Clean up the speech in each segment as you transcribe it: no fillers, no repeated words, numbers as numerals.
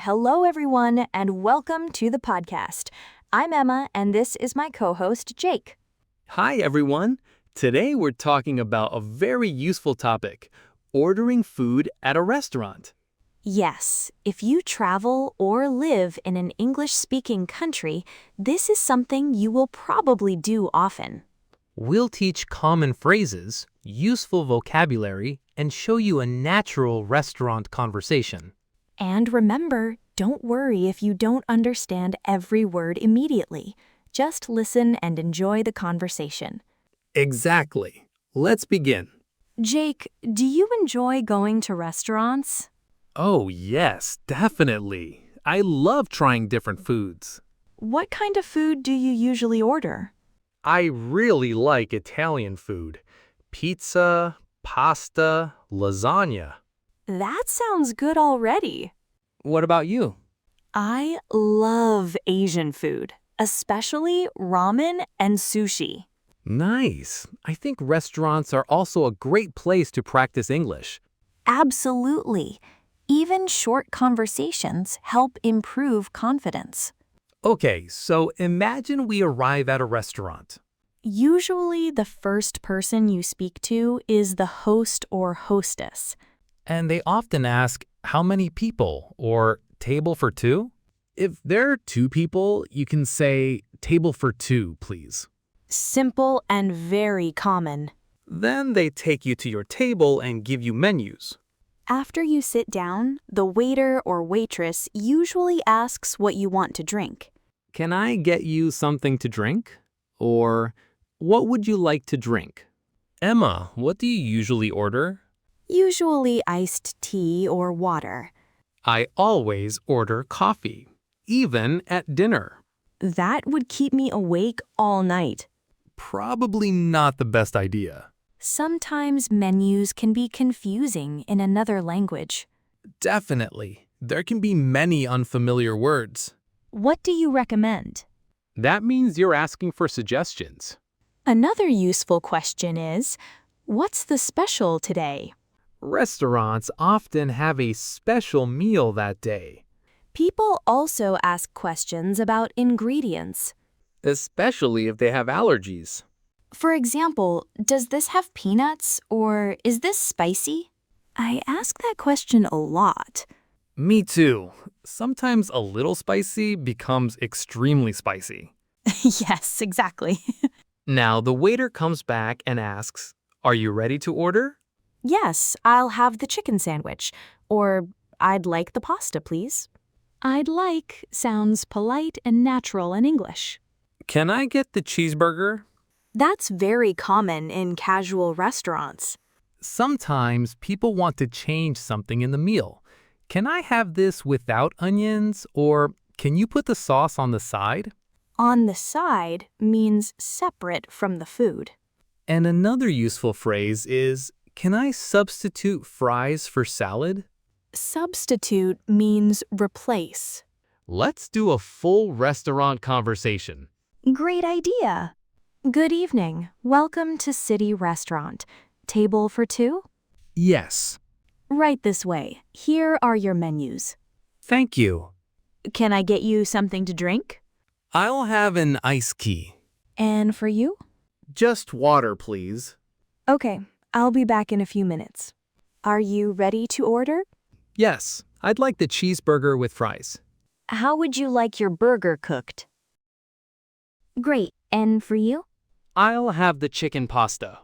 Hello, everyone, and welcome to the podcast. I'm Emma, and this is my co-host, Jake. Hi, everyone. Today we're talking about a very useful topic, ordering food at a restaurant. Yes, if you travel or live in an English-speaking country, this is something you will probably do often. We'll teach common phrases, useful vocabulary, and show you a natural restaurant conversation. And remember, don't worry if you don't understand every word immediately. Just listen and enjoy the conversation. Exactly. Let's begin. Jake, do you enjoy going to restaurants? Oh, yes, definitely. I love trying different foods. What kind of food do you usually order? I really like Italian food. Pizza, pasta, lasagna. That sounds good already. What about you? I love Asian food, especially ramen and sushi. Nice. I think restaurants are also a great place to practice English. Absolutely. Even short conversations help improve confidence. Okay, so imagine we arrive at a restaurant. Usually, the first person you speak to is the host or hostess. And they often ask, how many people, or table for two? If there are two people, you can say, table for two, please. Simple and very common. Then they take you to your table and give you menus. After you sit down, the waiter or waitress usually asks what you want to drink. Can I get you something to drink? Or, what would you like to drink? Emma, what do you usually order? Usually iced tea or water. I always order coffee, even at dinner. That would keep me awake all night. Probably not the best idea. Sometimes menus can be confusing in another language. Definitely. There can be many unfamiliar words. What do you recommend? That means you're asking for suggestions. Another useful question is, what's the special today? Restaurants often have a special meal that day, People also ask questions about ingredients. especially if they have allergies. For example, does this have peanuts or is this spicy? I ask that question a lot. Me too. Sometimes a little spicy becomes extremely spicy. Yes, exactly. Now the waiter comes back and asks, "Are you ready to order?" Yes, I'll have the chicken sandwich. Or, I'd like the pasta, please. I'd like sounds polite and natural in English. Can I get the cheeseburger? That's very common in casual restaurants. Sometimes people want to change something in the meal. Can I have this without onions? Or can you put the sauce on the side? On the side means separate from the food. And another useful phrase is, can I substitute fries for salad? Substitute means replace. Let's do a full restaurant conversation. Great idea. Good evening. Welcome to City Restaurant. Table for two? Yes. Right this way. Here are your menus. Thank you. Can I get you something to drink? I'll have an iced tea. And for you? Just water, please. Okay, I'll be back in a few minutes. Are you ready to order? Yes, I'd like the cheeseburger with fries. How would you like your burger cooked? Great. And for you? I'll have the chicken pasta.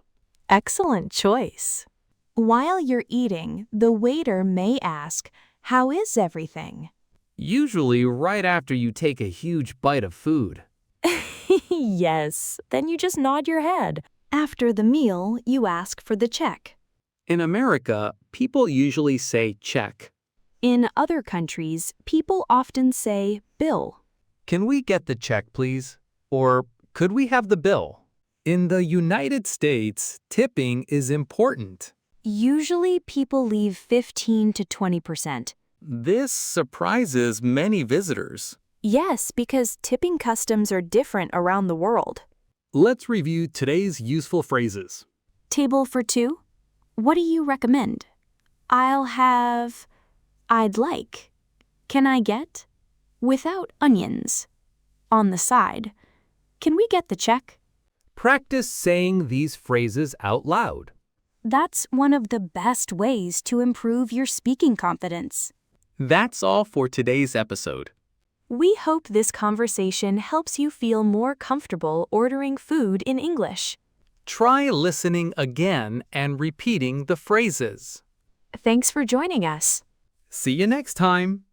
Excellent choice. While you're eating, the waiter may ask, "How is everything?" Usually right after you take a huge bite of food. Yes, then you just nod your head. After the meal, you ask for the check. In America, people usually say check. In other countries, people often say bill. Can we get the check, please? Or could we have the bill? In the United States, tipping is important. Usually, people leave 15 to 20%. This surprises many visitors. Yes, because tipping customs are different around the world. Let's review today's useful phrases. Table for two? What do you recommend? I'd like. Can I get? Without onions. On the side. Can we get the check? Practice saying these phrases out loud. That's one of the best ways to improve your speaking confidence. That's all for today's episode. We hope this conversation helps you feel more comfortable ordering food in English. Try listening again and repeating the phrases. Thanks for joining us. See you next time.